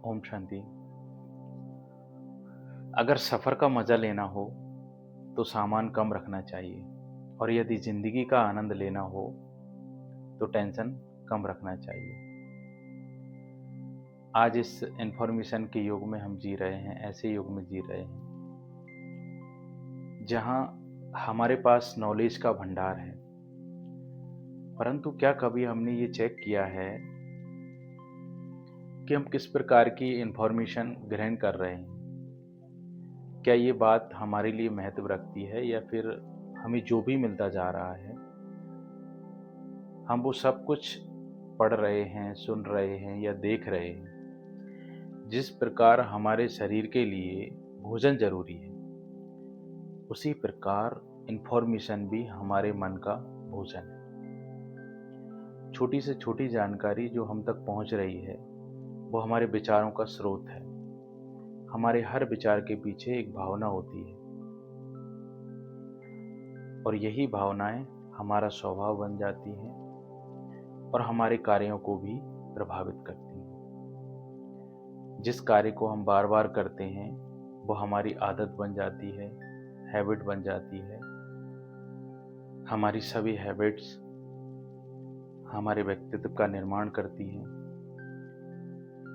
ओम शांति। अगर सफ़र का मज़ा लेना हो तो सामान कम रखना चाहिए और यदि ज़िंदगी का आनंद लेना हो तो टेंशन कम रखना चाहिए। आज इस इन्फॉर्मेशन के युग में हम जी रहे हैं, ऐसे युग में जी रहे हैं जहाँ हमारे पास नॉलेज का भंडार है, परंतु क्या कभी हमने ये चेक किया है कि हम किस प्रकार की इन्फॉर्मेशन ग्रहण कर रहे हैं? क्या ये बात हमारे लिए महत्व रखती है या फिर हमें जो भी मिलता जा रहा है हम वो सब कुछ पढ़ रहे हैं, सुन रहे हैं या देख रहे हैं? जिस प्रकार हमारे शरीर के लिए भोजन जरूरी है, उसी प्रकार इन्फॉर्मेशन भी हमारे मन का भोजन है। छोटी से छोटी जानकारी जो हम तक पहुंच रही है वो हमारे विचारों का स्रोत है। हमारे हर विचार के पीछे एक भावना होती है और यही भावनाएं हमारा स्वभाव बन जाती हैं और हमारे कार्यों को भी प्रभावित करती हैं। जिस कार्य को हम बार बार करते हैं वो हमारी आदत बन जाती है, हैबिट बन जाती है। हमारी सभी हैबिट्स हमारे व्यक्तित्व का निर्माण करती हैं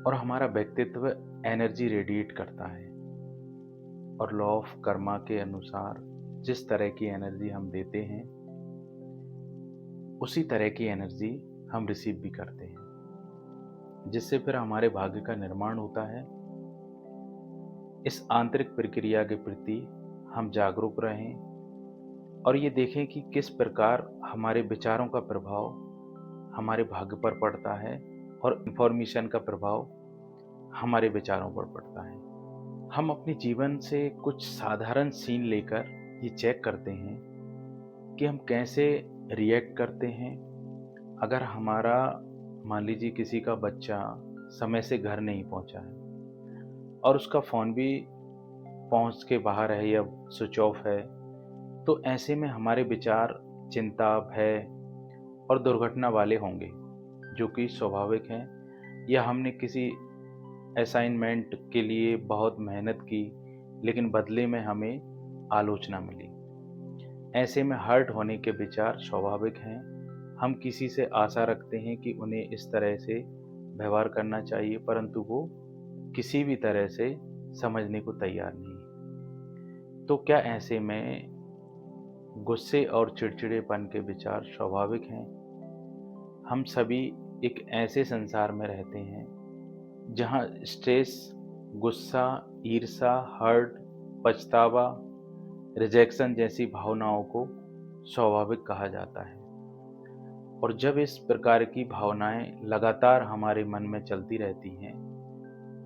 और हमारा व्यक्तित्व एनर्जी रेडिएट करता है और लॉ ऑफ कर्मा के अनुसार जिस तरह की एनर्जी हम देते हैं उसी तरह की एनर्जी हम रिसीव भी करते हैं, जिससे फिर हमारे भाग्य का निर्माण होता है। इस आंतरिक प्रक्रिया के प्रति हम जागरूक रहें और ये देखें कि किस प्रकार हमारे विचारों का प्रभाव हमारे भाग्य पर पड़ता है और इन्फॉर्मेशन का प्रभाव हमारे विचारों पर पड़ता है। हम अपने जीवन से कुछ साधारण सीन लेकर ये चेक करते हैं कि हम कैसे रिएक्ट करते हैं अगर हमारा, मान लीजिए किसी का बच्चा समय से घर नहीं पहुंचा है और उसका फ़ोन भी पहुंच के बाहर है या स्विच ऑफ है, तो ऐसे में हमारे विचार चिंता, भय और दुर्घटना वाले होंगे, जो कि स्वाभाविक हैं। या हमने किसी असाइनमेंट के लिए बहुत मेहनत की लेकिन बदले में हमें आलोचना मिली, ऐसे में हर्ट होने के विचार स्वाभाविक हैं। हम किसी से आशा रखते हैं कि उन्हें इस तरह से व्यवहार करना चाहिए, परंतु वो किसी भी तरह से समझने को तैयार नहीं। तो क्या ऐसे में गुस्से और चिड़चिड़ेपन के विचार स्वाभाविक हैं? हम सभी एक ऐसे संसार में रहते हैं जहाँ स्ट्रेस, गुस्सा, ईर्ष्या, हर्ट, पछतावा, रिजेक्शन जैसी भावनाओं को स्वाभाविक कहा जाता है। और जब इस प्रकार की भावनाएं लगातार हमारे मन में चलती रहती हैं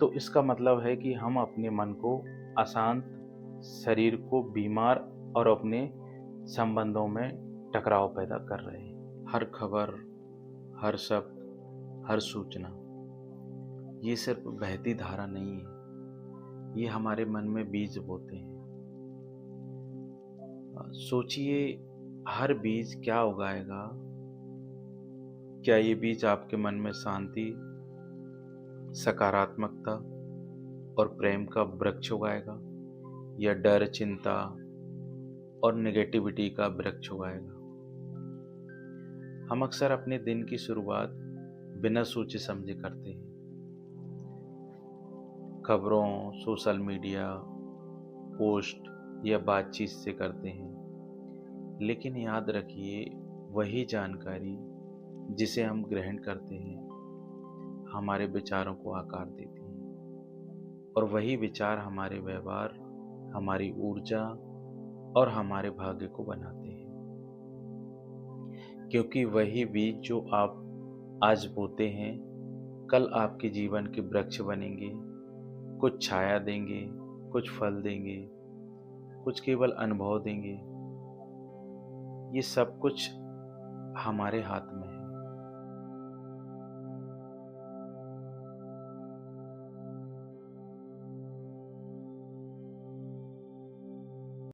तो इसका मतलब है कि हम अपने मन को अशांत, शरीर को बीमार और अपने संबंधों में टकराव पैदा कर रहे हैं। हर खबर, हर शब्द, हर सूचना ये सिर्फ बहती धारा नहीं है, ये हमारे मन में बीज बोते हैं। सोचिए, हर बीज क्या उगाएगा? क्या ये बीज आपके मन में शांति, सकारात्मकता और प्रेम का वृक्ष उगाएगा या डर, चिंता और नेगेटिविटी का वृक्ष उगाएगा? हम अक्सर अपने दिन की शुरुआत बिना सोचे समझे करते हैं। खबरों, सोशल मीडिया, पोस्ट या बातचीत से करते हैं, लेकिन याद रखिए, वही जानकारी जिसे हम ग्रहण करते हैं हमारे विचारों को आकार देती है और वही विचार हमारे व्यवहार, हमारी ऊर्जा और हमारे भाग्य को बनाते हैं। क्योंकि वही बीज जो आप आज बोते हैं कल आपके जीवन के वृक्ष बनेंगे, कुछ छाया देंगे, कुछ फल देंगे, कुछ केवल अनुभव देंगे। ये सब कुछ हमारे हाथ में है।